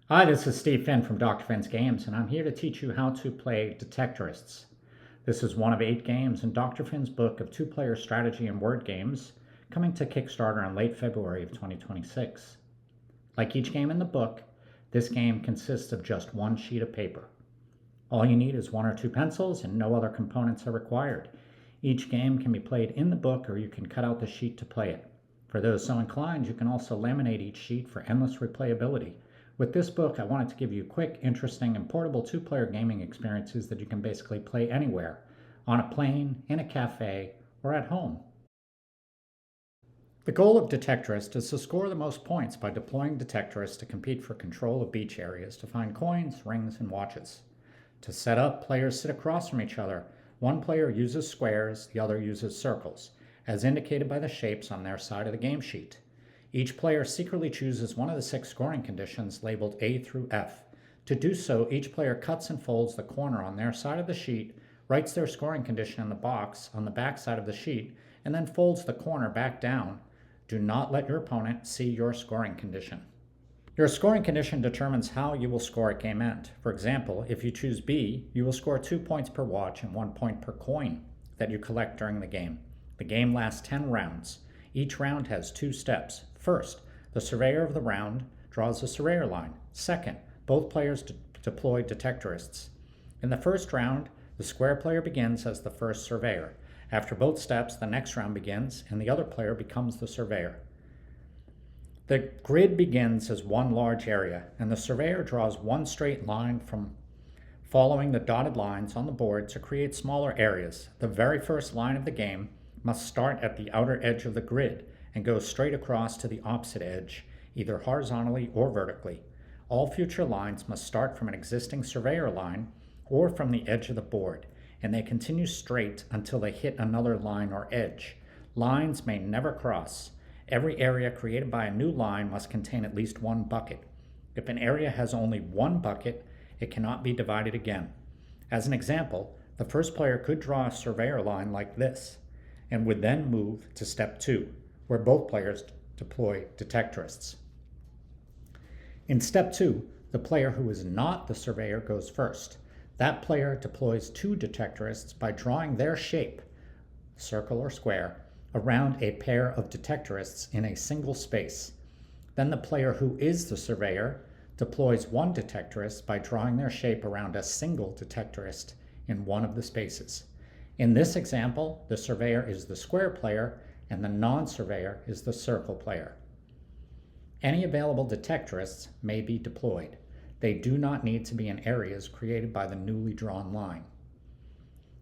Hi, this is Steve Finn from Dr. Finn's Games, and I'm here to teach you how to play Detectorists. This is one of 8 games in Dr. Finn's book of 2-player strategy and word games, coming to Kickstarter in late February of 2026. Like each game in the book, this game consists of just one sheet of paper. All you need is 1 or 2 pencils, and no other components are required. Each game can be played in the book, or you can cut out the sheet to play it. For those so inclined, you can also laminate each sheet for endless replayability. With this book, I wanted to give you quick, interesting, and portable 2-player gaming experiences that you can basically play anywhere, on a plane, in a cafe, or at home. The goal of Detectorists is to score the most points by deploying Detectorists to compete for control of beach areas to find coins, rings, and watches. To set up, players sit across from each other. One player uses squares, the other uses circles, as indicated by the shapes on their side of the game sheet. Each player secretly chooses one of the 6 scoring conditions labeled A through F. To do so, each player cuts and folds the corner on their side of the sheet, writes their scoring condition in the box on the back side of the sheet, and then folds the corner back down. Do not let your opponent see your scoring condition. Your scoring condition determines how you will score at game end. For example, if you choose B, you will score 2 points per watch and 1 point per coin that you collect during the game. The game lasts 10 rounds. Each round has 2 steps. First, the surveyor of the round draws a surveyor line. Second, both players deploy Detectorists. In the first round, the square player begins as the first surveyor. After both steps, the next round begins, and the other player becomes the surveyor. The grid begins as one large area, and the surveyor draws one straight line from following the dotted lines on the board to create smaller areas. The very first line of the game must start at the outer edge of the grid and go straight across to the opposite edge, either horizontally or vertically. All future lines must start from an existing surveyor line or from the edge of the board, and they continue straight until they hit another line or edge. Lines may never cross. Every area created by a new line must contain at least 1 bucket. If an area has only 1 bucket, it cannot be divided again. As an example, the first player could draw a surveyor line like this, and would then move to step 2, where both players deploy Detectorists. In step 2, the player who is not the surveyor goes first. That player deploys 2 Detectorists by drawing their shape, circle or square, around a pair of Detectorists in a single space. Then the player who is the surveyor deploys 1 Detectorist by drawing their shape around a single Detectorist in one of the spaces. In this example, the surveyor is the square player and the non-surveyor is the circle player. Any available Detectorists may be deployed. They do not need to be in areas created by the newly drawn line.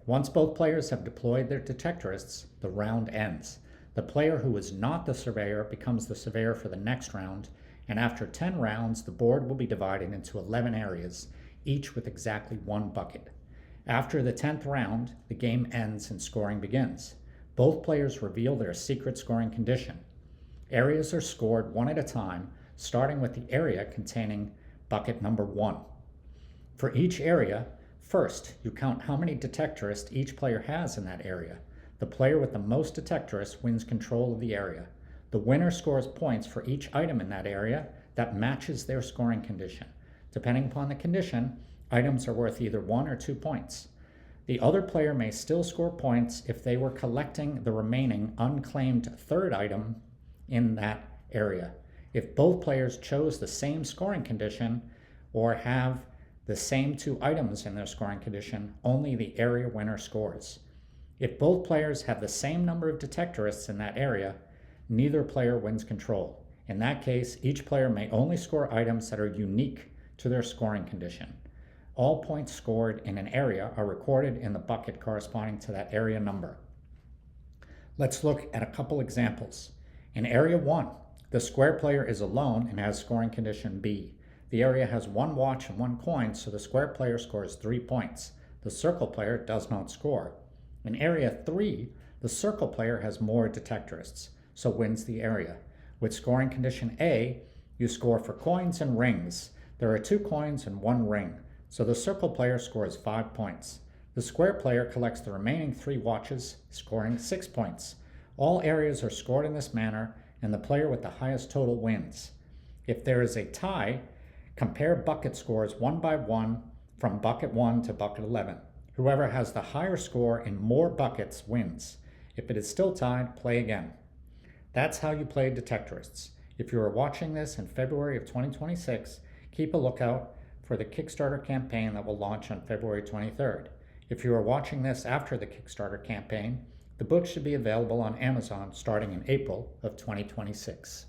Once both players have deployed their Detectorists, the round ends. The player who is not the surveyor becomes the surveyor for the next round, and after 10 rounds, the board will be divided into 11 areas, each with exactly 1 bucket. After the 10th round, the game ends and scoring begins. Both players reveal their secret scoring condition. Areas are scored one at a time, starting with the area containing bucket number 1. For each area, first, you count how many Detectorists each player has in that area. The player with the most Detectorists wins control of the area. The winner scores points for each item in that area that matches their scoring condition. Depending upon the condition, items are worth either 1 or 2 points. The other player may still score points if they were collecting the remaining unclaimed 3rd item in that area. If both players chose the same scoring condition or have the same 2 items in their scoring condition, only the area winner scores. If both players have the same number of Detectorists in that area, neither player wins control. In that case, each player may only score items that are unique to their scoring condition. All points scored in an area are recorded in the bucket corresponding to that area number. Let's look at a couple examples. In Area 1, the square player is alone and has scoring condition B. The area has 1 watch and 1 coin, so the square player scores 3 points. The circle player does not score. In Area 3, the circle player has more Detectorists, so wins the area. With scoring condition A, you score for coins and rings. There are 2 coins and 1 ring, so the circle player scores 5 points. The square player collects the remaining 3 watches, scoring 6 points. All areas are scored in this manner, and the player with the highest total wins. If there is a tie, Compare bucket scores one by one from bucket 1 to bucket 11. Whoever has the higher score in more buckets wins. If it is still tied, play again. That's how you play Detectorists. If you are watching this in February of 2026, keep a lookout for the Kickstarter campaign that will launch on February 23rd. If you are watching this after the Kickstarter campaign, the book should be available on Amazon starting in April of 2026.